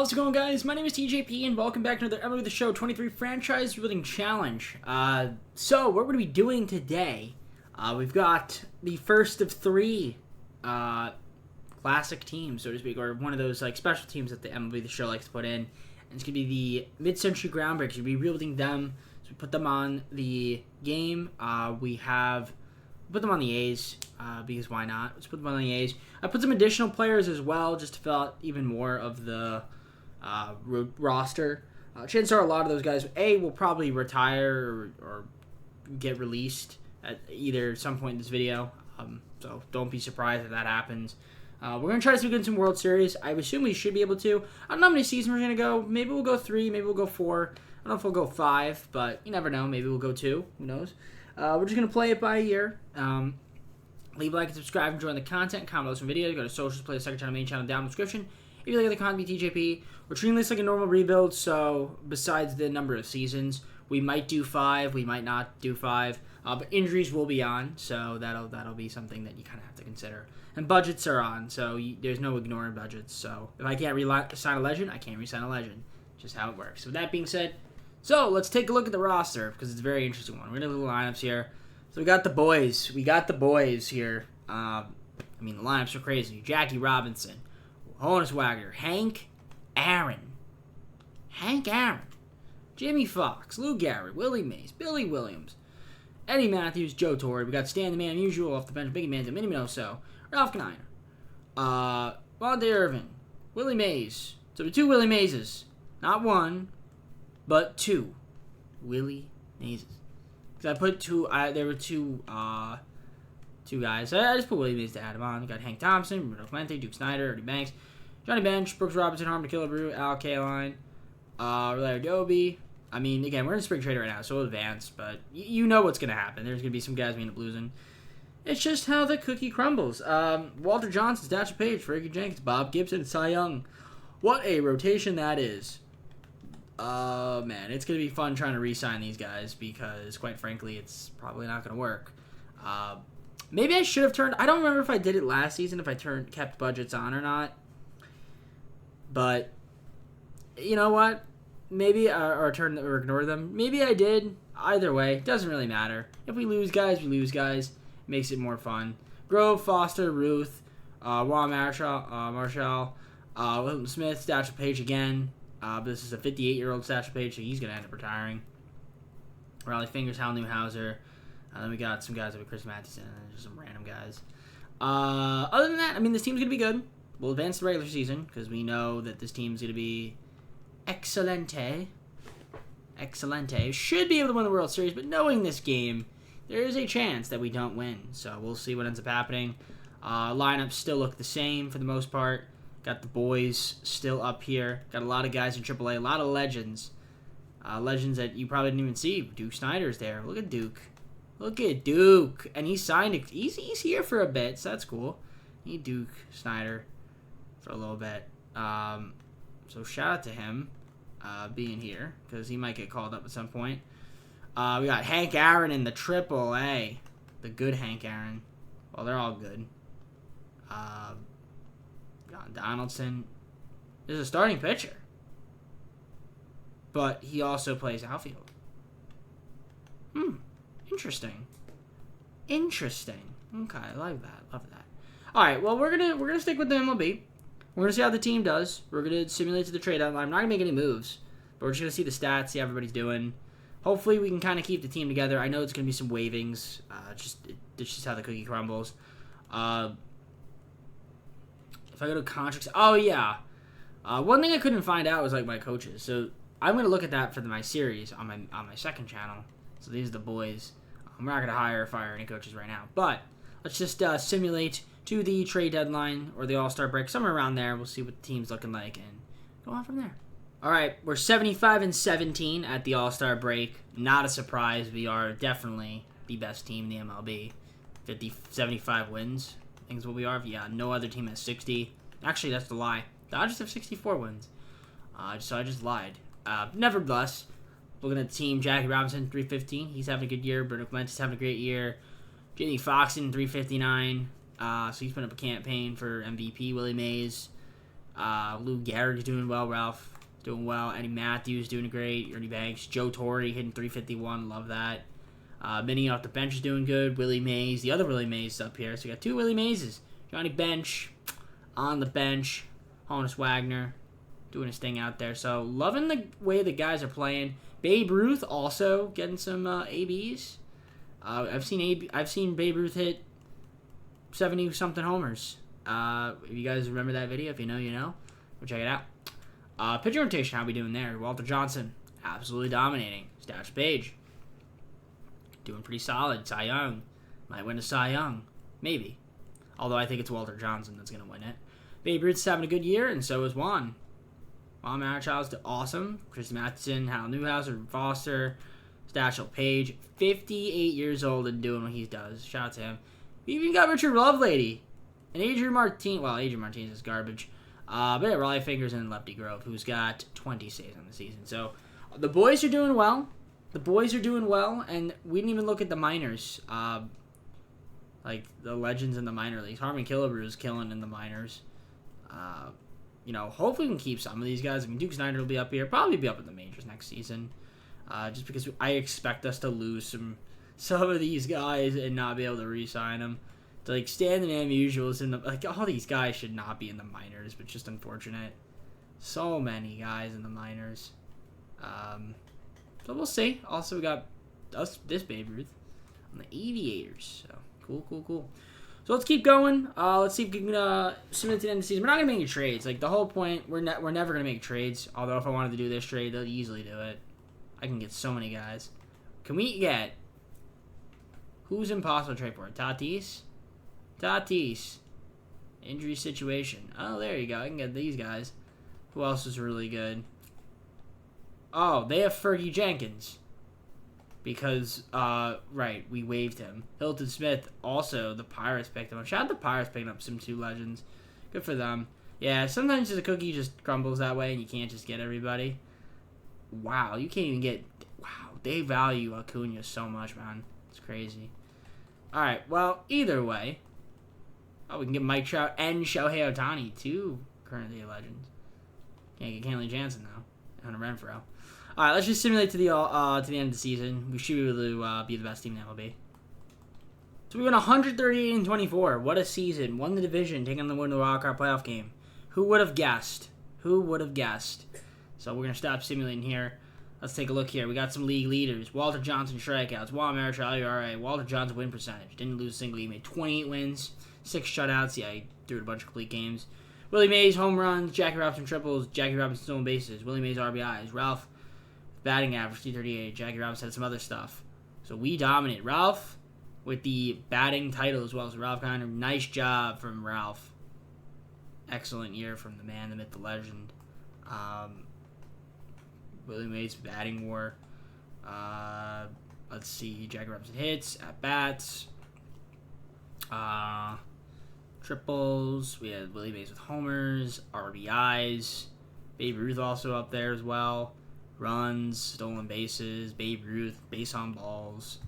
How's it going, guys? My name is TJP, and welcome back to another MLB The Show 23 Franchise Building Challenge. So what we're going to be doing today, we've got the first of three classic teams, so to speak, or one of those like special teams that the MLB The Show likes to put in. And it's going to be the mid-century Groundbreakers. We'll be rebuilding them, so we put them on the game. We put them on the A's, because why not? Let's put them on the A's. I put some additional players as well, just to fill out even more of the roster. Chances are a lot of those guys, will probably retire or get released at either some point in this video. So don't be surprised if that happens. We're going to try to see if we get some World Series. I assume we should be able to. I don't know how many seasons we're going to go. Maybe we'll go 3, maybe we'll go 4. I don't know if we'll go 5, but you never know. Maybe we'll go 2. Who knows? We're just going to play it by ear. Leave a like and subscribe and join the content. Comment some videos. Go to socials, play the second channel, main channel down in the description. If you like the content, be TJP. We're treating this like a normal rebuild, so besides the number of seasons, we might do 5, we might not do 5. But injuries will be on, so that'll be something that you kind of have to consider. And budgets are on, so there's no ignoring budgets. So if I can't re-sign a legend, I can't re-sign a legend. Just how it works. So with that being said, so let's take a look at the roster, because it's a very interesting one. We're going to have little lineups here. So we got the boys. We got the boys here. The lineups are crazy. Jackie Robinson, Honus Wagner, Hank Aaron, Jimmy Fox, Lou Gehrig, Willie Mays, Billy Williams, Eddie Matthews, Joe Torre. We got Stan the Man Usual off the bench, Biggie Manzo, Minnie Minoso, Ralph Kiner, Vontae Irvin, Willie Mays. So the 2 Willie Mayses. Not 1, but 2 Willie Mayses. I put 2. There were 2 guys. I just put Willie Mays to add him on. We got Hank Thompson, Roberto Clemente, Duke Snyder, Ernie Banks, Johnny Bench, Brooks Robinson, Harmon Killebrew, Al Kaline, Larry Doby. Again, we're in spring trade right now, so we'll advance, but you know what's gonna happen. There's gonna be some guys we end up losing. It's just how the cookie crumbles. Walter Johnson, Thatcher Page, Frankie Jenkins, Bob Gibson, Cy Young. What a rotation that is. Man, it's going to be fun trying to re-sign these guys because, quite frankly, it's probably not going to work. Maybe I should have turned... I don't remember if I did it last season, if I kept budgets on or not. But, you know what? Maybe, or ignore them. Maybe I did. Either way, doesn't really matter. If we lose guys, we lose guys. Makes it more fun. Grove, Foster, Ruth, Juan Marshall, Wilton Smith, Thatcher Page again. This is a 58-year-old Thatcher Page, so he's going to end up retiring. Riley Fingers, Hal Newhouser. Then we got some guys like Chris Matheson, and then just some random guys. Other than that, this team's going to be good. We'll advance the regular season, because we know that this team's going to be excelente. Should be able to win the World Series, but knowing this game, there is a chance that we don't win. So we'll see what ends up happening. Lineups still look the same for the most part. Got the boys still up here. Got a lot of guys in AAA. A lot of legends. Legends that you probably didn't even see. Duke Snyder's there. Look at Duke. And he signed it. He's here for a bit, so that's cool. Need Duke Snyder for a little bit. So shout out to him being here, because he might get called up at some point. We got Hank Aaron in the AAA. The good Hank Aaron. Well, they're all good. John Donaldson is a starting pitcher, but he also plays outfield. Interesting. Okay, I like that. Love that. All right, well, we're gonna stick with the MLB. We're gonna see how the team does. We're gonna simulate to the trade deadline. I'm not gonna make any moves, but we're just gonna see the stats, see how everybody's doing. Hopefully, we can kind of keep the team together. I know it's gonna be some wavings. It's just how the cookie crumbles. If I go to contracts, one thing I couldn't find out was like my coaches. So I'm gonna look at that for my series on my second channel. So these are the boys. I'm not gonna hire or fire any coaches right now, but let's just simulate to the trade deadline or the All-Star break, somewhere around there. We'll see what the team's looking like and go on from there. All right, we're 75-17 at the All-Star break. Not a surprise. We are definitely the best team in the MLB. 75 wins. I think is what we are. Yeah, no other team has 60. Actually, that's the lie. The Dodgers have 64 wins. So I just lied. Nevertheless, looking at the team, Jackie Robinson, 315. He's having a good year. Bruno Clemente's having a great year. Jimmy Fox in 359. So he's putting up a campaign for MVP. Willie Mays, Lou Gehrig's doing well. Ralph doing well. Eddie Matthews doing great. Ernie Banks. Joe Torre hitting 351. Love that. Minnie off the bench is doing good. Willie Mays. The other Willie Mays is up here. So we got 2 Willie Mayses. Johnny Bench on the bench. Honus Wagner doing his thing out there. So loving the way the guys are playing. Babe Ruth also getting some ABs. I've seen Babe Ruth hit 70-something homers. If you guys remember that video, if you know, you know. Go check it out. Pitcher rotation, how we doing there? Walter Johnson, absolutely dominating. Stats Page, doing pretty solid. Cy Young, might win a Cy Young. Maybe. Although I think it's Walter Johnson that's going to win it. Babe Ruth's having a good year, and so is Juan. Juan Marichal awesome. Chris Matheson, Hal Newhouser, Foster, Stachel Page, 58 years old and doing what he does. Shout out to him. We even got Richard Lovelady. And Adrian Martinez. Well, Adrian Martinez is garbage. But yeah, Raleigh Fingers and Lefty Grove, who's got 20 saves on the season. So the boys are doing well. And we didn't even look at the minors. Like the legends in the minor leagues. Harmon Killebrew is killing in the minors. Hopefully we can keep some of these guys. I mean, Duke Snyder will be up here. Probably be up in the majors next season. Just because I expect us to lose some of these guys and not be able to re-sign them. Like Stan the Man Musials in all these guys should not be in the minors, but just unfortunate. So many guys in the minors. So we'll see. Also, we got this Babe Ruth on the Aviators. So cool. So let's keep going. Let's see if we can submit to the end of the season. We're not gonna make any trades. Like the whole point, we're never gonna make trades. Although if I wanted to do this trade, they'll easily do it. I can get so many guys. Can we get who's impossible to trade for? Tatis. Injury situation. Oh, there you go. I can get these guys. Who else is really good? Oh, they have Fergie Jenkins. Because, right, we waived him. Hilton Smith, also, the Pirates picked him up. Shout out to the Pirates picking up some 2 legends. Good for them. Yeah, sometimes the cookie just crumbles that way and you can't just get everybody. Wow, you can't even get... Wow, they value Acuna so much, man. It's crazy. Alright, well, either way... Oh, we can get Mike Trout and Shohei Ohtani, 2 currently legends. Can't get Kenley Jansen, though. And a Renfroe. Alright, let's just simulate to the end of the season. We should be able to be the best team in MLB. So we went 138-24. What a season. Won the division, taking the win to the wild card playoff game. Who would have guessed? So we're going to stop simulating here. Let's take a look here. We got some league leaders. Walter Johnson strikeouts. Juan Marichal ERA. Walter Johnson win percentage. Didn't lose a single. He made 28 wins. 6 shutouts. Yeah, he threw a bunch of complete games. Willie Mays home runs. Jackie Robinson triples. Jackie Robinson stolen bases. Willie Mays RBIs. Ralph batting average 338. Jackie Robinson had some other stuff. So we dominate. Ralph with the batting title as well as Ralph Kiner. Nice job from Ralph. Excellent year from the man, the myth, the legend. Willie Mays batting war. Let's see. Jackie Robinson hits, at bats. Triples. We had Willie Mays with homers, RBIs. Babe Ruth also up there as well. Runs, stolen bases. Babe Ruth, base on balls.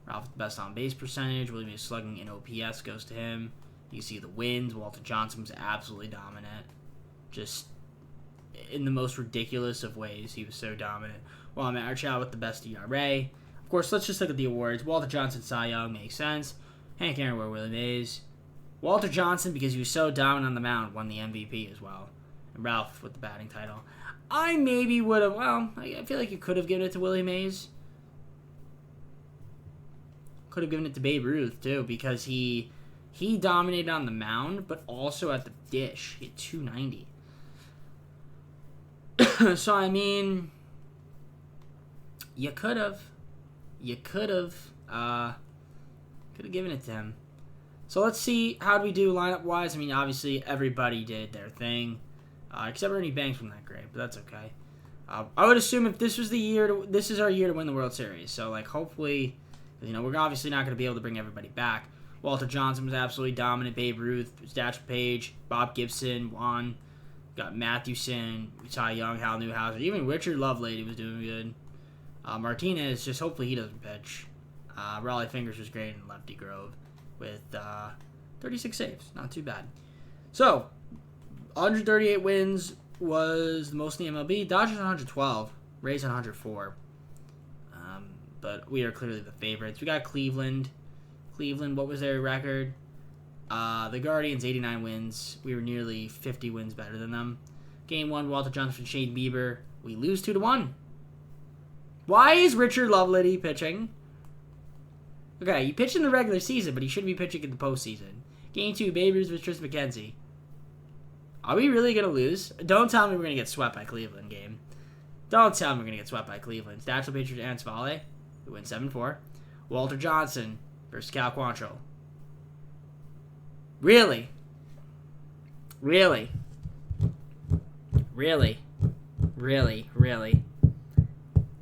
Ralph with the best on base percentage. Willie Mays slugging in OPS goes to him. You can see the wins. Walter Johnson was absolutely dominant. Just in the most ridiculous of ways, he was so dominant. Juan Marichal with the best ERA. Of course, let's just look at the awards. Walter Johnson, Cy Young, makes sense. Hank Aaron, Willie Mays. Walter Johnson, because he was so dominant on the mound, won the MVP as well. And Ralph with the batting title. I maybe would have, I feel like you could have given it to Willie Mays. Could have given it to Babe Ruth, too, because he dominated on the mound, but also at the dish. He had 290. So, I mean, you could have. Given it to him. So let's see how we do lineup wise. I mean, obviously everybody did their thing, except Ernie Banks wasn't that great, but that's okay. I would assume if this was this is our year to win the World Series. So like hopefully, we're obviously not going to be able to bring everybody back. Walter Johnson was absolutely dominant. Babe Ruth, Stachel Page, Bob Gibson, Juan, got Mathewson, Cy Young, Hal Newhouser, even Richard Lovelady was doing good. Martinez, just hopefully he doesn't pitch. Raleigh Fingers was great in Lefty Grove with 36 saves. Not too bad. So, 138 wins was the most in the MLB. Dodgers 112. Rays 104. But we are clearly the favorites. We got Cleveland. Cleveland, what was their record? The Guardians, 89 wins. We were nearly 50 wins better than them. Game 1, Walter Johnson, Shane Bieber. We lose 2-1. Why is Richard Lovelady pitching? Okay, you pitch in the regular season, but he shouldn't be pitching in the postseason. Game 2, Babe Ruth with Tristan McKenzie. Are we really going to lose? Don't tell me we're going to get swept by Cleveland, game. Don't tell me we're going to get swept by Cleveland. Statue Patriots and Svale. We win 7-4. Walter Johnson versus Cal Quantrill. Really? Really? Really? Really? Really?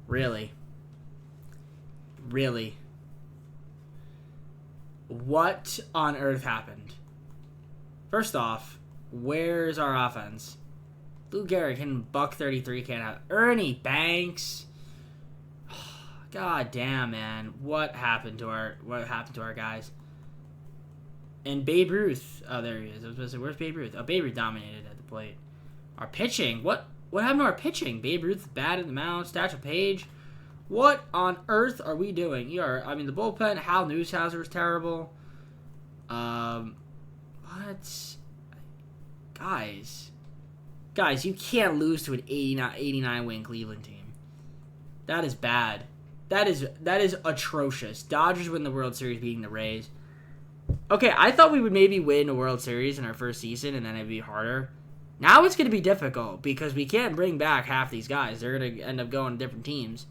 Really? Really? What on earth happened? First off, where's our offense? Lou Gehrig hitting $133 can't have Ernie Banks. God damn, man. What happened to our guys? And Babe Ruth. Oh, there he is. I was supposed to say, where's Babe Ruth? Oh, Babe Ruth dominated at the plate. Our pitching. What happened to our pitching? Babe Ruth bad in the mound. Statue Page. What on earth are we doing? The bullpen. Hal Newshouser was terrible. What? Guys, you can't lose to an 89 win Cleveland team. That is bad. That is atrocious. Dodgers win the World Series beating the Rays. Okay, I thought we would maybe win a World Series in our first season and then it'd be harder. Now it's going to be difficult because we can't bring back half these guys. They're going to end up going to different teams.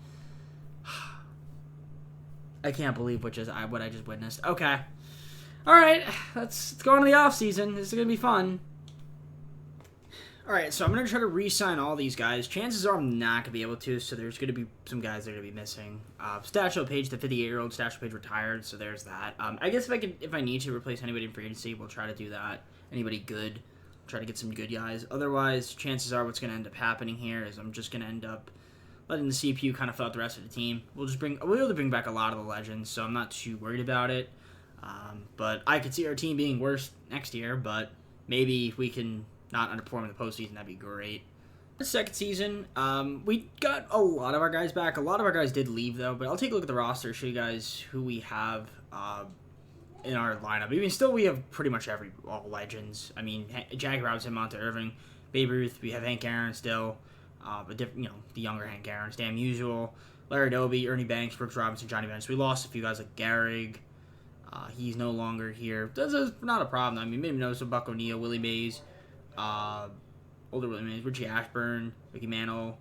I can't believe what I just witnessed. Okay. All right, let's go into the offseason. This is going to be fun. All right, so I'm going to try to re-sign all these guys. Chances are I'm not going to be able to, so there's going to be some guys that are going to be missing. Statue Page, the 58-year-old Statue Page retired, so there's that. I guess if I need to replace anybody in free agency, we'll try to do that. Anybody good, try to get some good guys. Otherwise, chances are what's going to end up happening here is I'm just going to end up letting the CPU kind of fill out the rest of the team. We'll be able to bring back a lot of the legends, so I'm not too worried about it. But I could see our team being worse next year, but maybe if we can not underperform in the postseason, that'd be great. The second season, we got a lot of our guys back. A lot of our guys did leave, though, but I'll take a look at the roster, show you guys who we have in our lineup. We have pretty much all legends. Jackie Robinson, Monte Irving, Babe Ruth, we have Hank Aaron still, the younger Hank Aaron, Stan Musial, Larry Doby, Ernie Banks, Brooks Robinson, Johnny Bench. We lost a few guys like Gehrig. He's no longer here. That's not a problem. Maybe Nosa, Buck O'Neil, Willie Mays, older Willie Mays, Richie Ashburn, Mickey Mantle.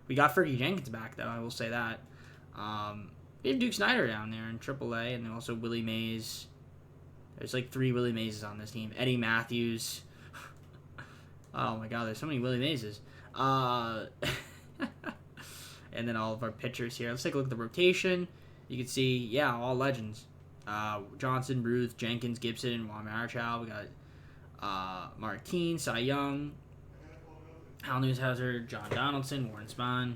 We got Fergie Jenkins back, though, I will say that. We have Duke Snyder down there in AAA, and then also Willie Mays. There's like 3 Willie Mayses on this team. Eddie Matthews. Oh my god, there's so many Willie Mayses. And then all of our pitchers here. Let's take a look at the rotation. You can see, all legends. Johnson, Ruth, Jenkins, Gibson, Juan Marichal. We got Martin, Cy Young, Hal Newshouser, John Donaldson, Warren Spahn,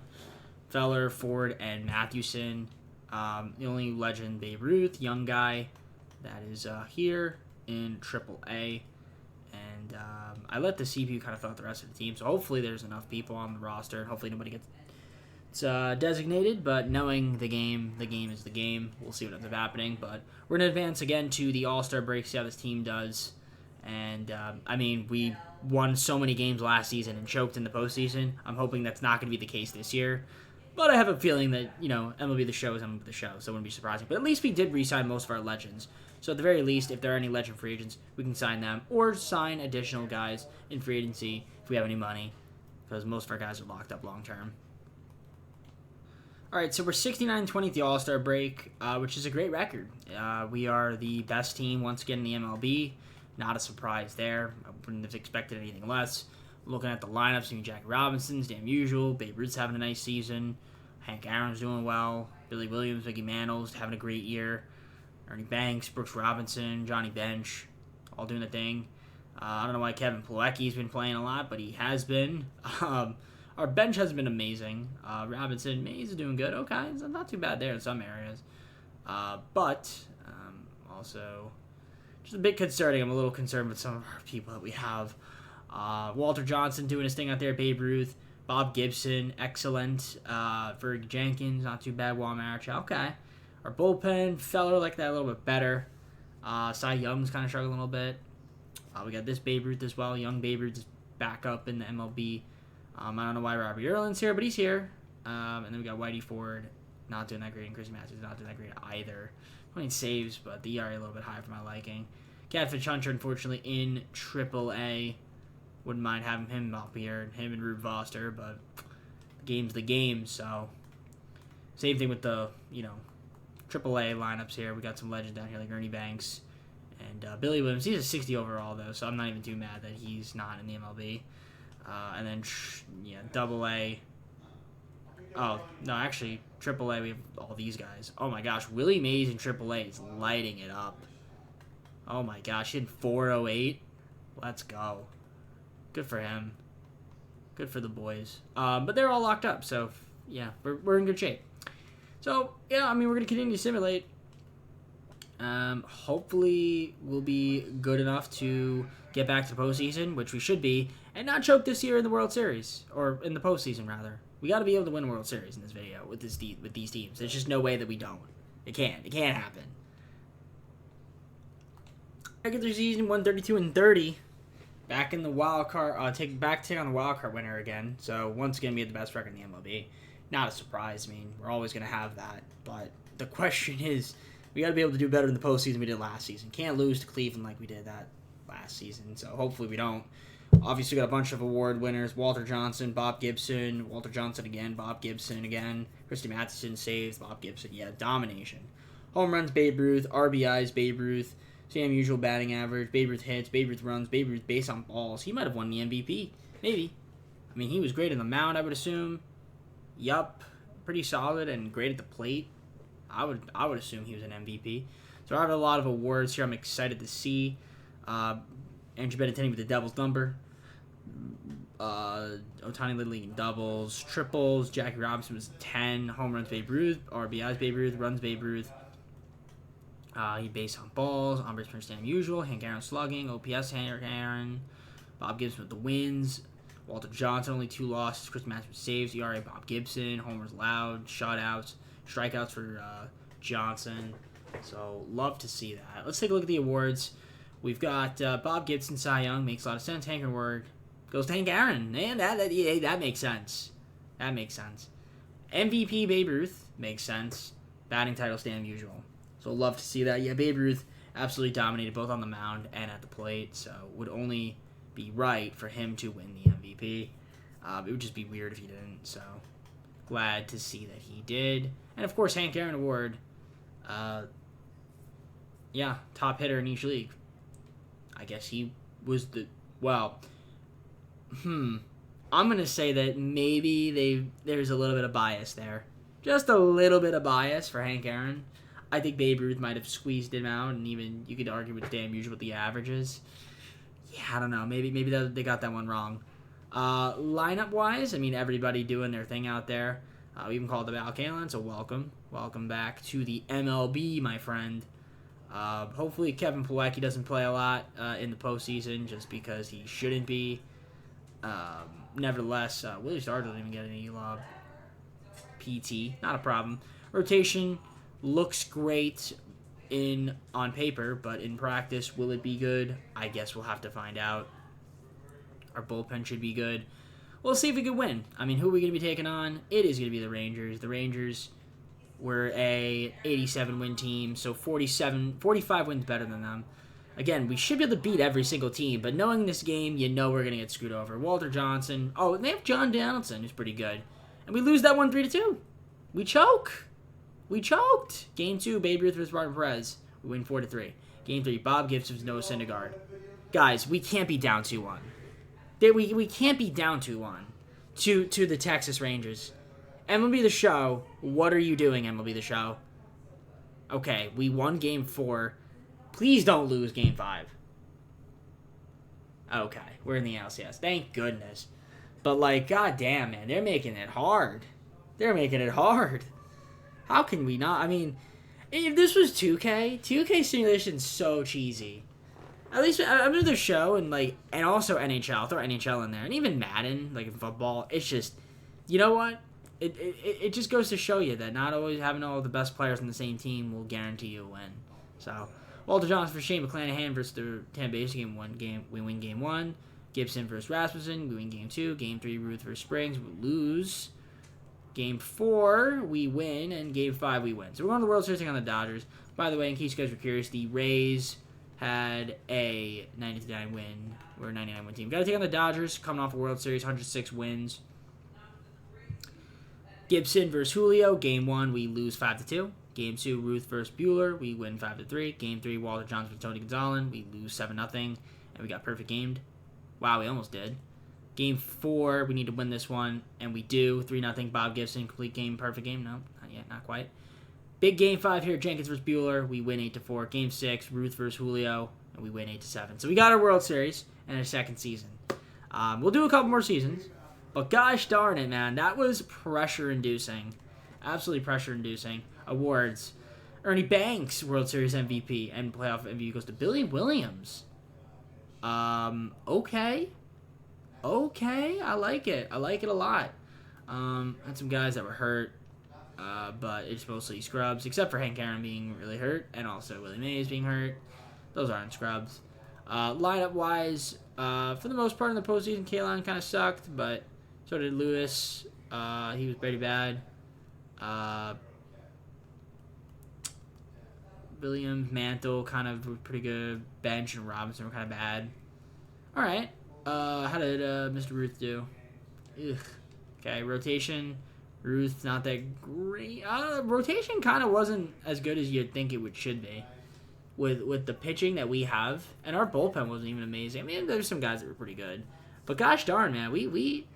Feller, Ford, and Mathewson. The only legend, Babe Ruth, young guy, that is here in AAA. And I let the CPU kind of fill out the rest of the team, so hopefully there's enough people on the roster. Hopefully nobody gets designated, but knowing the game is the game. We'll see what ends up happening, but we're going to advance again to the All-Star break, see how this team does. And, we won so many games last season and choked in the postseason. I'm hoping that's not going to be the case this year. But I have a feeling that, MLB The Show is MLB The Show, so it wouldn't be surprising. But at least we did re-sign most of our legends. So at the very least, if there are any legend free agents, we can sign them. Or sign additional guys in free agency if we have any money. Because most of our guys are locked up long term. All right, so we're 69-20 at the All-Star break, which is a great record. We are the best team once again in the MLB. Not a surprise there. I wouldn't have expected anything less. Looking at the lineups, Jackie Robinson's damn usual. Babe Ruth's having a nice season. Hank Aaron's doing well. Billy Williams, Mickey Mantle's having a great year. Ernie Banks, Brooks Robinson, Johnny Bench, all doing the thing. I don't know why Kevin Plawecki's been playing a lot, but he has been. Our bench has been amazing. Robinson, Mays is doing good. Okay, it's not too bad there in some areas. But also, just a bit concerning. I'm a little concerned with some of our people that we have. Walter Johnson doing his thing out there. Babe Ruth. Bob Gibson, excellent. Ferg Jenkins, not too bad. Juan Marichal, okay. Our bullpen, Feller like that a little bit better. Cy Young's kind of struggling a little bit. We got this Babe Ruth as well. Young Babe Ruth is back up in the MLB. I don't know why Robbie Erlin's here, but he's here. And then we got Whitey Ford, not doing that great, and Chris Matthews not doing that great either. 20 saves, but the ERA a little bit high for my liking. Catfish Hunter, unfortunately, in AAA. Wouldn't mind having him up here, him and Rube Foster, but the game's the game, so same thing with the, AAA lineups here. We got some legends down here like Ernie Banks and Billy Williams. He's a 60 overall, though, so I'm not even too mad that he's not in the MLB. And then, AA. Oh, no, actually, AAA, we have all these guys. Oh, my gosh, Willie Mays in AAA is lighting it up. Oh, my gosh, he had 408. Let's go. Good for him. Good for the boys. But they're all locked up, so, yeah, we're in good shape. So, yeah, we're going to continue to simulate. Hopefully, we'll be good enough to get back to the postseason, which we should be, and not choke this year in the World Series, or in the postseason, rather. We got to be able to win a World Series in this video with these teams. There's just no way that we don't. It can't. It can't happen. Regular season 132-30. Back in the wild card, take on the wild card winner again. So once again, we had the best record in the MLB. Not a surprise. We're always going to have that. But the question is, we got to be able to do better in the postseason than we did last season. Can't lose to Cleveland like we did that last season. So hopefully we don't. Obviously, we got a bunch of award winners: Walter Johnson, Bob Gibson, Walter Johnson again, Bob Gibson again, Christy Mathewson saves, Bob Gibson. Yeah, domination. Home runs, Babe Ruth. RBIs, Babe Ruth. Same usual batting average. Babe Ruth hits. Babe Ruth runs. Babe Ruth base on balls. He might have won the MVP. Maybe. He was great on the mound, I would assume. Yup. Pretty solid and great at the plate. I would assume he was an MVP. So I have a lot of awards here I'm excited to see. Andrew Benintendi with the Devils number. Ohtani led league in doubles. Triples. Jackie Robinson was 10. Home runs, Babe Ruth. RBIs, Babe Ruth. Runs, Babe Ruth. He based on balls. On base per stand usual. Hank Aaron slugging. OPS Hank Aaron. Bob Gibson with the wins. Walter Johnson only 2 losses. Chris Matthews saves. ERA Bob Gibson. Homers loud. Shutouts. Strikeouts for Johnson. So love to see that. Let's take a look at the awards. We've got Bob Gibson, Cy Young. Makes a lot of sense. Hank Aaron goes to Hank Aaron. And that makes sense. That makes sense. MVP Babe Ruth makes sense. Batting title Stan Musial. So love to see that. Yeah, Babe Ruth absolutely dominated both on the mound and at the plate. So would only be right for him to win the MVP. It would just be weird if he didn't. So glad to see that he did. And of course, Hank Aaron Award. Top hitter in each league. I guess he was I'm going to say that maybe there's a little bit of bias there. Just a little bit of bias for Hank Aaron. I think Babe Ruth might have squeezed him out, and even you could argue with Dan Musial with the averages. Yeah, I don't know. Maybe they got that one wrong. Lineup-wise, everybody doing their thing out there. We even called the Val Kalen, so welcome. Welcome back to the MLB, my friend. Hopefully Kevin Plawecki doesn't play a lot in the postseason just because he shouldn't be. Nevertheless, Willie Starr doesn't even get any PT. Not a problem. Rotation looks great on paper, but in practice, will it be good? I guess we'll have to find out. Our bullpen should be good. We'll see if we can win. Who are we going to be taking on? It is going to be the Rangers. The Rangers were a 87-win team, so 45 wins better than them. Again, we should be able to beat every single team, but knowing this game, we're going to get screwed over. Walter Johnson. Oh, and they have John Donaldson, who's pretty good. And we lose that one 3-2. We choke. We choked. Game 2, Babe Ruth versus Martin Perez. We win 4-3. Game 3, Bob Gibson versus Noah Syndergaard. Guys, we can't be down 2-1. We can't be down 2-1 to the Texas Rangers. MLB The Show, what are you doing, MLB The Show? Okay, we won Game 4. Please don't lose Game 5. Okay, we're in the LCS. Thank goodness. But, goddamn, man, they're making it hard. They're making it hard. How can we not? If this was 2K, 2K Simulation's so cheesy. At least I'm into the show and also NHL. Throw NHL in there, and even Madden, like in football. It's just, you know what? It just goes to show you that not always having all the best players on the same team will guarantee you a win. So, Walter Johnson for Shane McClanahan versus the Tampa Bay game. We win game 1. Gibson versus Rasmussen. We win game 2. Game 3, Ruth versus Springs. We lose. Game 4, we win, and game 5, we win. So we're going to the World Series on the Dodgers. By the way, in case you guys were curious, the Rays had a 99 win. We're a 99 win team. Got to take on the Dodgers, coming off a World Series, 106 wins. Gibson versus Julio. Game 1, we lose 5-2. Game 2, Ruth versus Bueller. We win 5-3. Game 3, Walter Johnson versus Tony Gonzalez. We lose 7-0, and we got perfect gamed. Wow, we almost did. Game 4, we need to win this one, and we do. 3-0, Bob Gibson, complete game, perfect game. No, not yet, not quite. Big game 5 here, Jenkins versus Bueller. We win 8-4. Game 6, Ruth versus Julio, and we win 8-7. So we got our World Series and our second season. We'll do a couple more seasons, but gosh darn it, man, that was pressure-inducing. Absolutely pressure-inducing. Awards. Ernie Banks, World Series MVP, and playoff MVP goes to Billy Williams. Okay, I like it. I like it a lot. Had some guys that were hurt, but it's mostly scrubs, except for Hank Aaron being really hurt, and also Willie Mays being hurt. Those aren't scrubs. Lineup-wise, for the most part in the postseason, Kalen kind of sucked, but so did Lewis. He was pretty bad. Williams, Mantle, kind of were pretty good. Bench and Robinson were kind of bad. All right. How did Mr. Ruth do? Ugh. Okay, rotation. Ruth, not that great. Rotation kind of wasn't as good as you'd think it should be. With the pitching that we have, and our bullpen wasn't even amazing. I mean, there's some guys that were pretty good, but gosh darn, man, we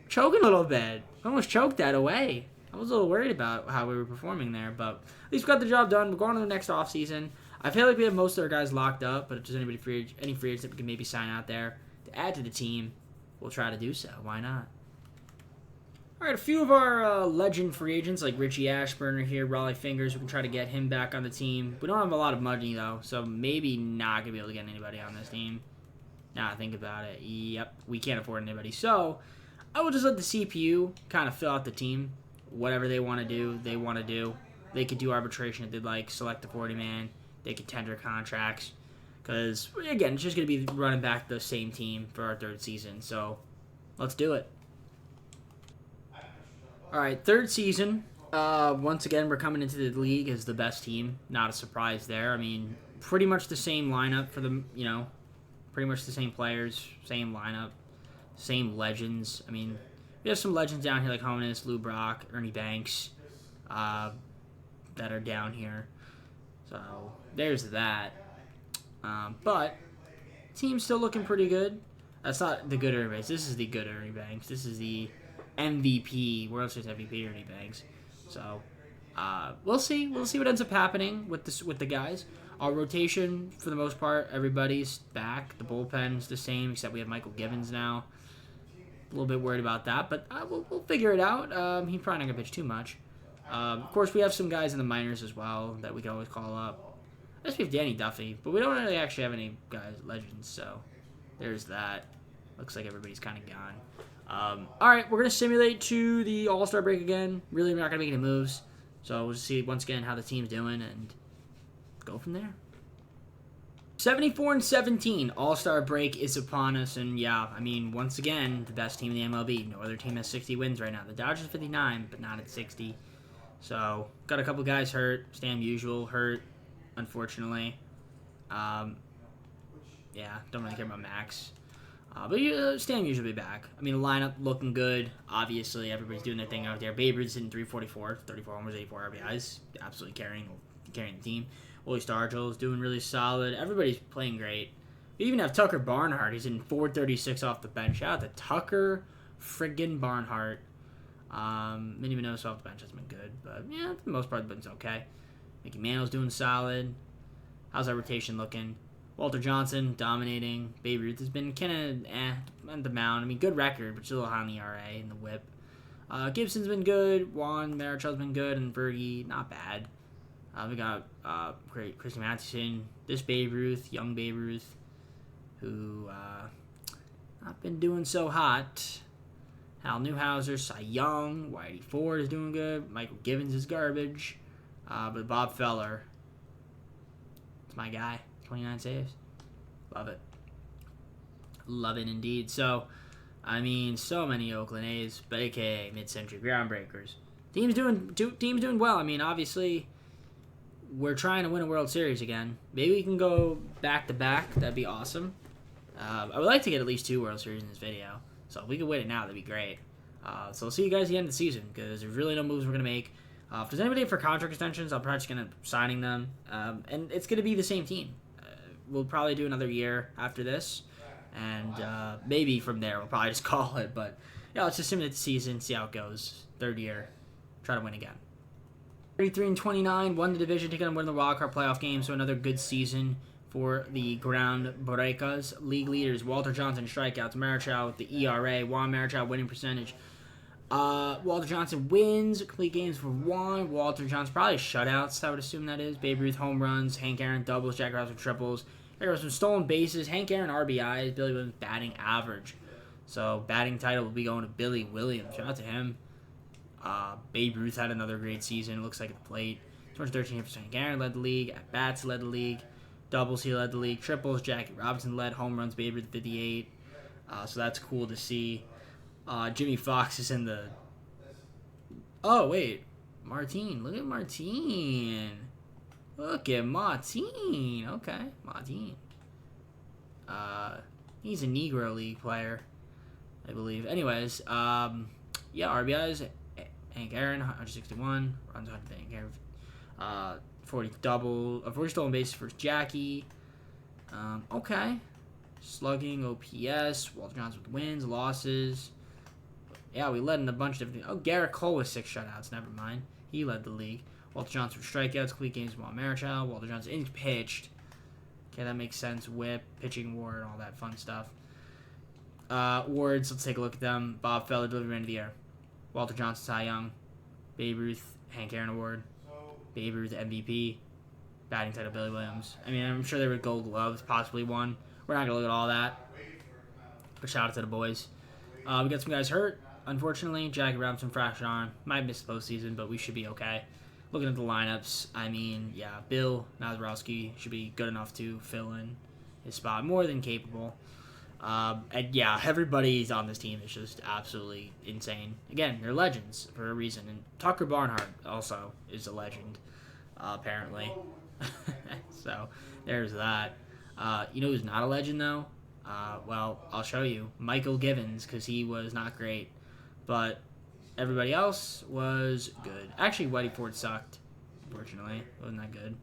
choking a little bit. Almost choked that away. I was a little worried about how we were performing there, but at least we got the job done. We're going to the next offseason. I feel like we have most of our guys locked up, but if there's any free agents that we can maybe sign out there to add to the team, we'll try to do so. Why not? All right, a few of our legend free agents, like Richie Ashburn are here, Raleigh Fingers. We can try to get him back on the team. We don't have a lot of money, though, so maybe not going to be able to get anybody on this team. Now think about it. Yep, we can't afford anybody. So I will just let the CPU kind of fill out the team. Whatever they want to do, they want to do. They could do arbitration if they'd like, select the 40-man. They could tender contracts. Because, again, it's just going to be running back the same team for our third season. So let's do it. All right, third season. Once again, we're coming into the league as the best team. Not a surprise there. I mean, pretty much the same lineup for the, pretty much the same players, same lineup, same legends. I mean, we have some legends down here like Honus, Lou Brock, Ernie Banks, that are down here. So there's that. But team's still looking pretty good. That's not the good Ernie Banks. This is the good Ernie Banks. This is the MVP, World Series MVP Ernie Banks. So we'll see. We'll see what ends up happening with the guys. Our rotation, for the most part, everybody's back. The bullpen's the same, except we have Michael Givens now. A little bit worried about that, but we'll figure it out. He's probably not going to pitch too much. Of course, we have some guys in the minors as well that we can always call up. I guess we have Danny Duffy, but we don't really actually have any guys legends, so there's that. Looks like everybody's kind of gone. All right, we're going to simulate to the All-Star break again. Really, we're not going to make any moves, so we'll see once again how the team's doing and go from there. 74-17, All-Star break is upon us, and yeah, I mean, once again, the best team in the MLB. No other team has 60 wins right now. The Dodgers 59, but not at 60. So, got a couple guys hurt. Stan Musial hurt, unfortunately. Yeah, don't really care about Max. But Stan Musial will be back. I mean, the lineup looking good. Obviously, everybody's doing their thing out there. Babe Ruth's hitting 344, 34 homers, 84 RBIs. Absolutely carrying the team. Willie Stargell's doing really solid. Everybody's playing great. We even have Tucker Barnhart. He's in 436 off the bench. Shout out to Tucker friggin' Barnhart. Minnie Minoso off the bench has been good, but yeah, for the most part, it's okay. Mickey Mantle's doing solid. How's our rotation looking? Walter Johnson dominating. Babe Ruth has been kind of on the mound. I mean, good record, but still a little high on the ERA and the WHIP. Gibson's been good. Juan Marichau's been good, and Berge not bad. We got great Christy Mathewson. This Babe Ruth, young Babe Ruth. who not been doing so hot. Hal Newhouser, Cy Young, Whitey Ford is doing good. Michael Givens is garbage. But Bob Feller, it's my guy. 29 saves. Love it. Love it indeed. So, I mean, so many Oakland A's, but aka mid-century groundbreakers. Team's doing well. I mean, obviously, we're trying to win a World Series again. Maybe we can go back-to-back. That'd be awesome. I would like to get at least 2 World Series in this video. So if we could win it now, that'd be great. So I'll see you guys at the end of the season, because there's really no moves we're going to make. If there's anybody for contract extensions, I'm probably just going to signing them. And it's going to be the same team. We'll probably do another year after this. And maybe from there, we'll probably just call it. But yeah, let's just simulate the season, see how it goes. 3rd year, try to win again. 33-29, won the division, taking on win the wildcard playoff game. So another good season for the Groundbreakers. League leaders, Walter Johnson strikeouts, Marichal with the ERA, Juan Marichal winning percentage. Walter Johnson wins, complete games for 1. Walter Johnson probably shutouts, I would assume that is. Babe Ruth home runs, Hank Aaron doubles, Jack Robinson triples. There was some stolen bases, Hank Aaron RBIs, Billy Williams batting average. So batting title will be going to Billy Williams. Shout out to him. Babe Ruth had another great season, looks like at the plate. 213 hits, Hank Aaron led the league, at bats led the league. Doubles, he led the league. Triples, Jackie Robinson led. Home runs, Babe Ruth 58. So that's cool to see. Jimmy Fox is in the... Oh, wait. Martin. Look at Martin. Look at Martin. Okay, Martin. He's a Negro League player, I believe. Anyways, yeah, RBIs. Hank Aaron, 161. Runs 100. Hank Aaron. 40 stolen bases for Jackie. Okay. Slugging, OPS. Walter Johnson with wins, losses. Yeah, we led in a bunch of different... Oh, Garrett Cole with 6 shutouts. Never mind. He led the league. Walter Johnson with strikeouts, complete games, Juan Marichal. Walter Johnson innings pitched. Okay, that makes sense. Whip, pitching award, all that fun stuff. Awards, let's take a look at them. Bob Feller, delivery man of the year. Walter Johnson, Cy Young. Babe Ruth, Hank Aaron Award. Babe Ruth, MVP. Batting title, Billy Williams. I mean, I'm sure there were Gold Gloves, possibly one. We're not going to look at all that. But shout out to the boys. We got some guys hurt, unfortunately. Jackie Robinson fractured arm. Might miss the postseason, but we should be okay. Looking at the lineups, I mean, yeah, Bill Nazarowski should be good enough to fill in his spot. More than capable. And yeah, everybody's on this team is just absolutely insane. Again, they're legends for a reason. And Tucker Barnhart also is a legend, apparently. So, there's that. You know who's not a legend, though? Well, I'll show you. Michael Givens, because he was not great. But everybody else was good. Actually, Whitey Ford sucked, unfortunately. Wasn't that good.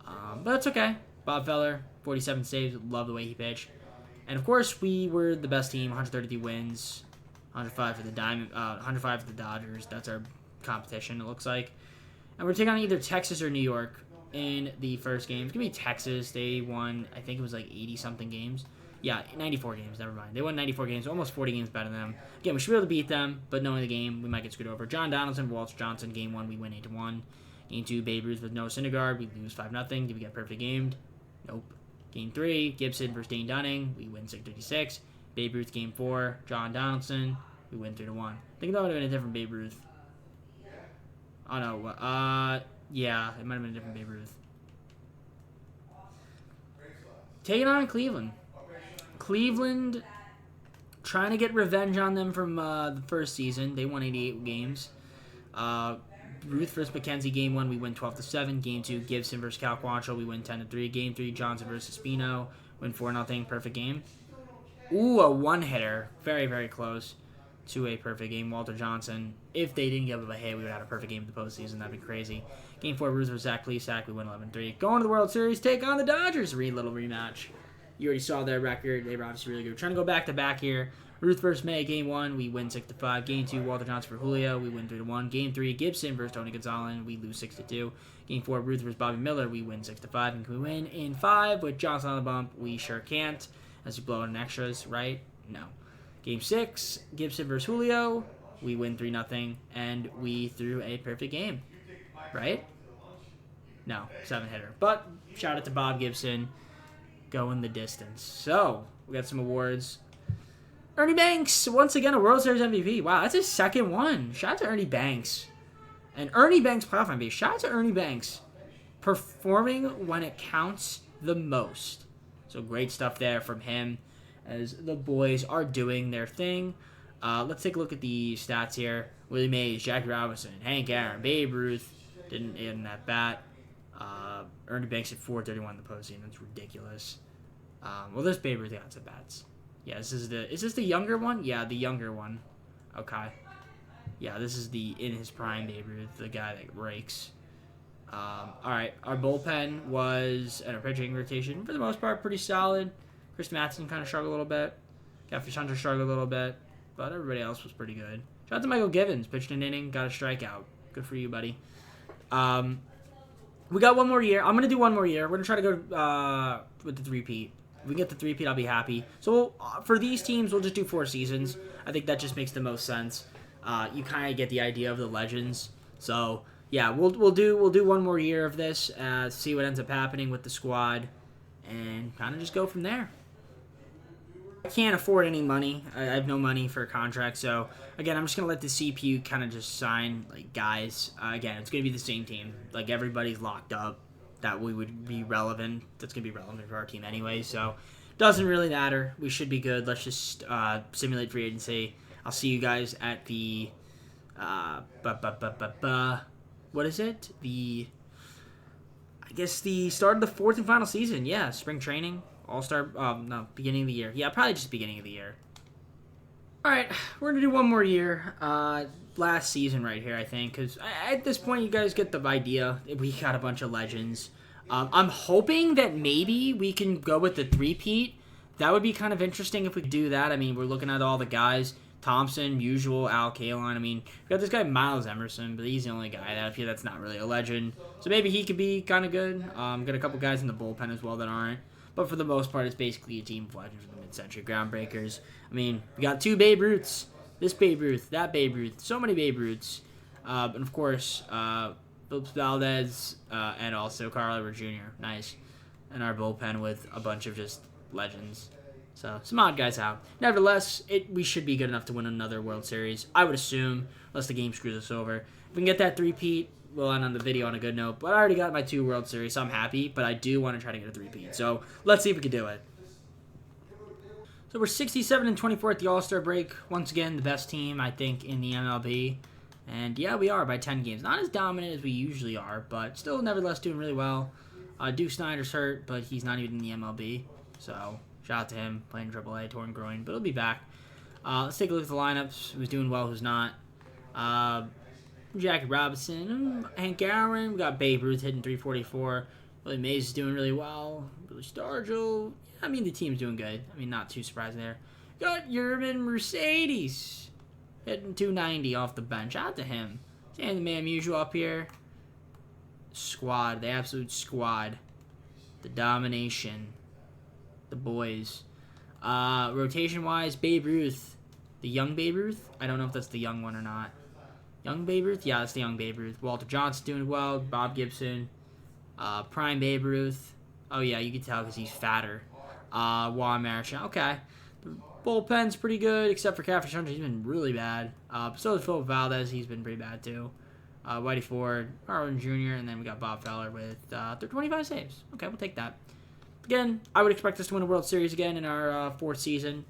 But that's okay. Bob Feller, 47 saves. Love the way he pitched. And, of course, we were the best team. 133 wins. 105 for the 105 for the Dodgers. That's our competition, it looks like. And we're taking on either Texas or New York in the first game. It's going to be Texas. They won, I think it was like 80-something games. Yeah, 94 games. Never mind. They won 94 games. Almost 40 games better than them. Again, we should be able to beat them, but knowing the game, we might get screwed over. John Donaldson, Walter Johnson. Game 1, we win 8-1. Game 2, Babe Ruth with Noah Syndergaard. We lose 5-0. Did we get perfect gamed? Nope. Game 3, Gibson versus Dane Dunning. We win 6-56. Babe Ruth, Game 4, John Donaldson. We win 3-1. I think that would have been a different Babe Ruth. Oh, no. Yeah, it might have been a different Babe Ruth. Taking on Cleveland. Cleveland trying to get revenge on them from the first season. They won 88 games. Ruth versus McKenzie, Game 1, we win 12-7. Game 2, Gibson versus Cal Quantrill, we win 10-3. Game 3, Johnson versus Espino, win 4-0. Perfect game. Ooh, a one-hitter. Very, very close to a perfect game. Walter Johnson. If they didn't give up a hit, we would have had a perfect game in the postseason. That'd be crazy. Game 4, Ruth versus Zach Plesac, we win 11-3. Going to the World Series, take on the Dodgers. Little rematch. You already saw their record. They were obviously really good. We're trying to go back-to-back here. Ruth versus May, Game 1, we win 6-5. Game 2, Walter Johnson for Julio, we win 3-1. Game 3, Gibson versus Tony Gonzalez, we lose 6-2. Game 4, Ruth versus Bobby Miller, we win 6-5. And can we win in 5 with Johnson on the bump? We sure can't, as we blow in extras, right? No. Game 6, Gibson versus Julio, we win 3-0, and we threw a perfect game, right? No, 7-hitter. But shout out to Bob Gibson. going the distance. So, we got some awards. Ernie Banks, once again, a World Series MVP. Wow, that's his second one. Shout out to Ernie Banks. And Ernie Banks playoff MVP. Shout out to Ernie Banks. Performing when it counts the most. So great stuff there from him as the boys are doing their thing. Let's take a look at the stats here. Willie Mays, Jackie Robinson, Hank Aaron, Babe Ruth. Didn't end that bat. Ernie Banks at 431 in the postseason. That's ridiculous. Well, this Babe Ruth got some bats. Yeah, is this the younger one? Yeah, the younger one. Okay. Yeah, this is the in his prime Babe Ruth, the guy that rakes. All right, our bullpen was and our pitching rotation for the most part pretty solid. Chris Mattson kind of struggled a little bit. Jeffrey Hunter struggled a little bit, but everybody else was pretty good. Shout out to Michael Givens, pitched an inning, got a strikeout. Good for you, buddy. We got one more year. I'm gonna do one more year. We're gonna try to go with the three-peat. If we can get the three-peat, I'll be happy. So for these teams, we'll just do 4 seasons. I think that just makes the most sense. You kind of get the idea of the legends. So yeah, we'll do one more year of this. See what ends up happening with the squad, and kind of just go from there. I can't afford any money. I have no money for a contract. So again, I'm just gonna let the CPU kind of just sign like guys. Again, it's gonna be the same team. Like everybody's locked up. That we would be relevant. That's gonna be relevant for our team anyway. So doesn't really matter. We should be good. Let's just simulate free agency. I'll see you guys at the what is it? I guess the start of the 4th and final season. Yeah, spring training, all-star. No, beginning of the year. Yeah, probably just beginning of the year. All right, we're gonna do one more year. Last season right here, I think, because at this point you guys get the idea. We got a bunch of legends. I'm hoping that maybe we can go with the three-peat. That would be kind of interesting if we could do that. I mean, we're looking at all the guys. Thompson, Usual, Al Kaline. I mean, we got this guy Miles Emerson, but he's the only guy that's not really a legend. So maybe he could be kind of good. Got a couple guys in the bullpen as well that aren't. But for the most part, it's basically a team of legends from the mid-century Groundbreakers. I mean, we got 2 Babe Ruths. This Babe Ruth, that Babe Ruth, so many Babe Ruths. And of course, Phillips Valdez and also Carl Edwards Jr. Nice. And our bullpen with a bunch of just legends. So, some odd guys out. Nevertheless, we should be good enough to win another World Series. I would assume, unless the game screws us over. If we can get that three-peat, we'll end on the video on a good note. But I already got my 2 World Series, so I'm happy. But I do want to try to get a three-peat. So, let's see if we can do it. So, we're 67-24 at the All-Star break. Once again, the best team, I think, in the MLB. And, yeah, we are by 10 games. Not as dominant as we usually are, but still, nevertheless, doing really well. Duke Snyder's hurt, but he's not even in the MLB. So, shout out to him, playing AAA, torn groin, but he'll be back. Let's take a look at the lineups. Who's doing well, who's not. Jackie Robinson, Hank Aaron. We got Babe Ruth hitting 344. Willie Mays is doing really well. Billy Stargell. I mean, the team's doing good. I mean, not too surprising there. Got Yerman Mercedes hitting 290 off the bench. Shout out to him. And the man usual up here. Squad, the absolute squad. The domination. The boys. Rotation-wise, Babe Ruth. The young Babe Ruth? I don't know if that's the young one or not. Young Babe Ruth? Yeah, that's the young Babe Ruth. Walter Johnson doing well. Bob Gibson. Prime Babe Ruth. Oh, yeah, you can tell because he's fatter. Juan Marichal. Okay. The bullpen's pretty good, except for Catfish Hunter. He's been really bad. So is Philip Valdez. He's been pretty bad, too. Whitey Ford, Harlan Jr., and then we got Bob Feller with 25 saves. Okay, we'll take that. Again, I would expect us to win a World Series again in our 4th season,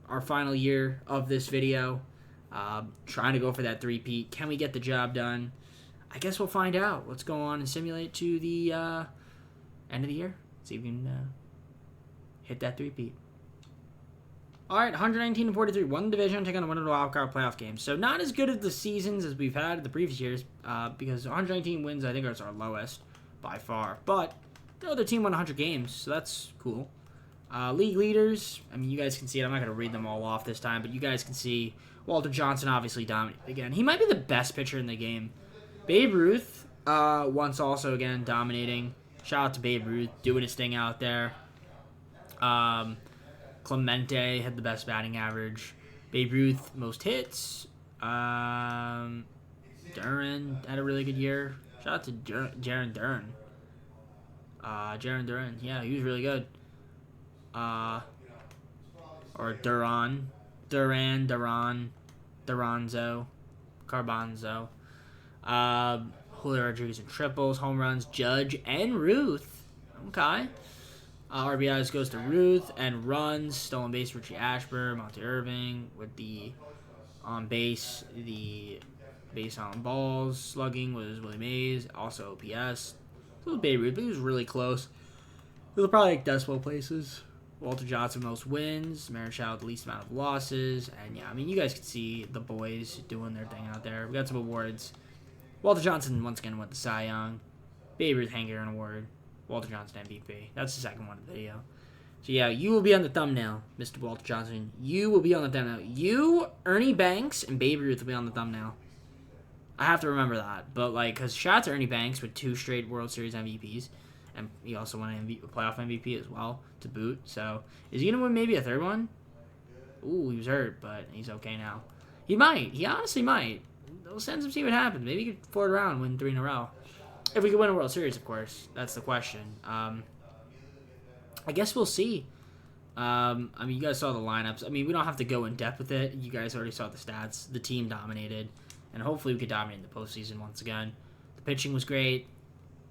our final year of this video. Trying to go for that three-peat. Can we get the job done? I guess we'll find out. Let's go on and simulate to the end of the year. See if we can hit that three-peat. All right, 119-43. Won the division, taking on one of the wildcard playoff games. So not as good as the seasons as we've had the previous years, because 119 wins, I think, is our lowest by far. But the other team won 100 games, so that's cool. League leaders, I mean, you guys can see it. I'm not going to read them all off this time, but you guys can see Walter Johnson obviously dominated again. He might be the best pitcher in the game. Babe Ruth, once also, again, dominating. Shout out to Babe Ruth, doing his thing out there. Clemente had the best batting average. Babe Ruth, most hits. Duran had a really good year. Shout out to Jaron Duran. Jaron Duran, yeah, he was really good. or Duranzo, Garbanzo. Julio Rodriguez in triples, home runs, Judge, and Ruth. Okay. RBIs goes to Ruth, and runs, stolen base, Richie Ashburn, Monte Irving, with the on base, the base on balls, slugging was Willie Mays, also OPS. It was Babe Ruth, but he was really close. It was probably like decimal places. Walter Johnson most wins, Marichal the least amount of losses, and yeah, I mean, you guys can see the boys doing their thing out there. We got some awards. Walter Johnson once again went the Cy Young. Babe Ruth Hank Aaron Award. Walter Johnson MVP. That's the second one of the video. So yeah, you will be on the thumbnail, Mr. Walter Johnson. You will be on the thumbnail. You, Ernie Banks, and Babe Ruth will be on the thumbnail. I have to remember that. But, like, because shout out to Ernie Banks with 2 straight World Series MVPs. And he also won a playoff MVP as well, to boot. So, is he going to win maybe a third one? Ooh, he was hurt, but he's okay now. He might. He honestly might. We'll send him, see what happens. Maybe he could fort around, win 3 in a row. If we could win a World Series, of course. That's the question. I guess we'll see. I mean, you guys saw the lineups. I mean, we don't have to go in depth with it. You guys already saw the stats. The team dominated. And hopefully we could dominate in the postseason once again. The pitching was great.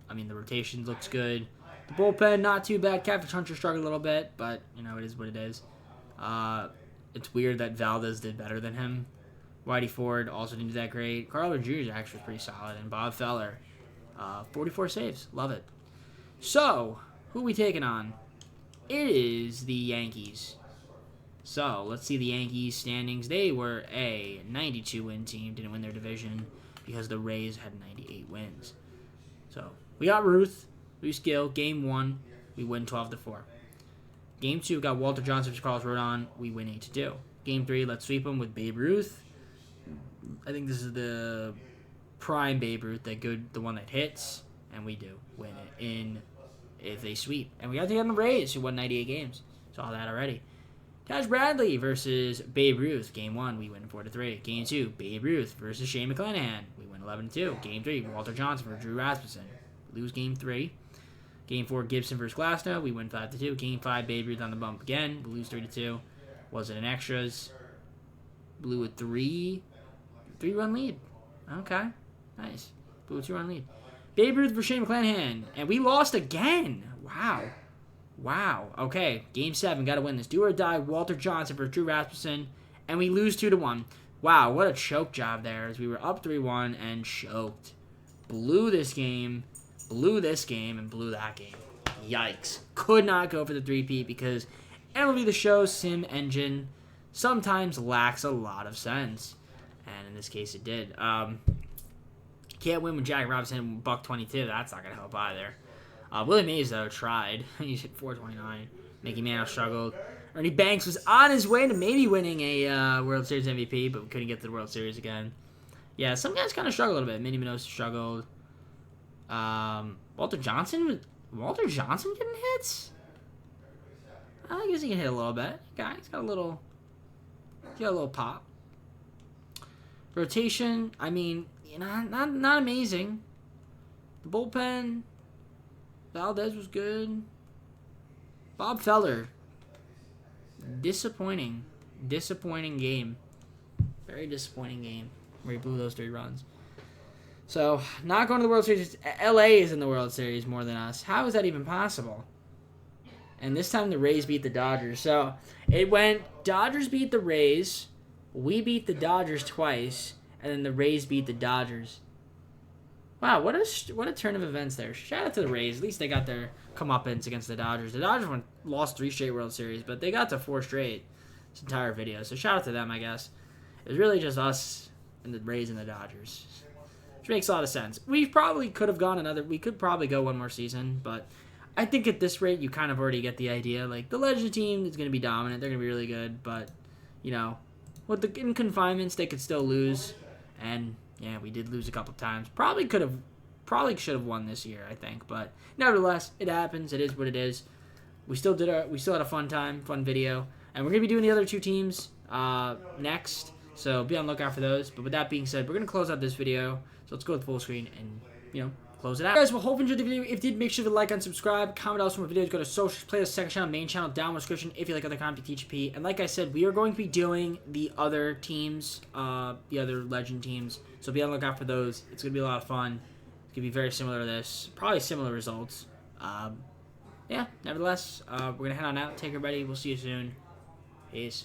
I mean, the rotation looks good. The bullpen, not too bad. Catfish Hunter struggled a little bit, but, you know, it is what it is. It's weird that Valdez did better than him. Whitey Ford also didn't do that great. Carl Jr. actually was pretty solid. And Bob Feller, 44 saves. Love it. So, who are we taking on? It is the Yankees. So, let's see the Yankees standings. They were a 92-win team. Didn't win their division because the Rays had 98 wins. So, we got Ruth. Luis Gil. Game 1, we win 12-4. Game 2, we got Walter Johnson versus Carlos Rodon. We win 8-2. Game 3, let's sweep them with Babe Ruth. I think this is the prime Babe Ruth, the one that hits, and we do win it if they sweep. And we got the Rays, who won 98 games. Saw that already. Taj Bradley versus Babe Ruth. Game 1, we win 4-3. Game 2, Babe Ruth versus Shane McClanahan. We win 11-2. Game 3, Walter Johnson versus Drew Rasmussen. We lose Game 3. Game 4, Gibson versus Glasnow. We win 5-2. Game 5, Babe Ruth on the bump again. We lose 3-2. Was it an extras? Blew a 3-run lead. Okay. Nice. Blew a 2-run lead. Babe Ruth versus Shane McClanahan. And we lost again. Wow. Okay. Game 7. Got to win this. Do or die. Walter Johnson versus Drew Rasmussen. And we lose 2-1. Wow. What a choke job there as we were up 3-1 and choked. Blew this game. And blew that game. Yikes. Could not go for the 3-peat because MLB The Show sim engine sometimes lacks a lot of sense. And in this case, it did. Can't win with Jack Robinson $1.22. That's not going to help either. Willie Mays, though, tried. He hit .429. Mickey Mantle struggled. Ernie Banks was on his way to maybe winning a World Series MVP, but couldn't get to the World Series again. Yeah, some guys kind of struggled a little bit. Minnie Minoso struggled. Walter Johnson getting hits? I guess he can hit a little bit. Guy, he's got a little pop. Rotation, I mean, not amazing. The bullpen, Valdez was good. Bob Feller, disappointing game. Very disappointing game where he blew those 3 runs. So, not going to the World Series. LA is in the World Series more than us. How is that even possible? And this time the Rays beat the Dodgers. So, it went Dodgers beat the Rays, we beat the Dodgers twice, and then the Rays beat the Dodgers. Wow, what a turn of events there. Shout out to the Rays. At least they got their comeuppance against the Dodgers. The Dodgers lost 3 straight World Series, but they got to 4 straight this entire video. So, shout out to them, I guess. It was really just us and the Rays and the Dodgers. Which makes a lot of sense. We probably could have gone we could probably go one more season, but I think at this rate, you kind of already get the idea. Like, the Legend team is going to be dominant. They're going to be really good, but, you know, in confinements, they could still lose. And, yeah, we did lose a couple times. Probably should have won this year, I think. But, nevertheless, it happens. It is what it is. We still had a fun video. And we're going to be doing the other 2 teams next. So, be on the lookout for those. But with that being said, we're going to close out this video. So let's go with full screen and, close it out. Guys, well, hope you enjoyed the video. If you did, make sure to like and subscribe. Comment also more videos. Go to socials, playlist, second channel, main channel, down in the description if you like other content TGP. And like I said, we are going to be doing the other teams, the other legend teams. So be on the lookout for those. It's going to be a lot of fun. It's going to be very similar to this. Probably similar results. Yeah, nevertheless, we're going to head on out. Take care, everybody. We'll see you soon. Peace.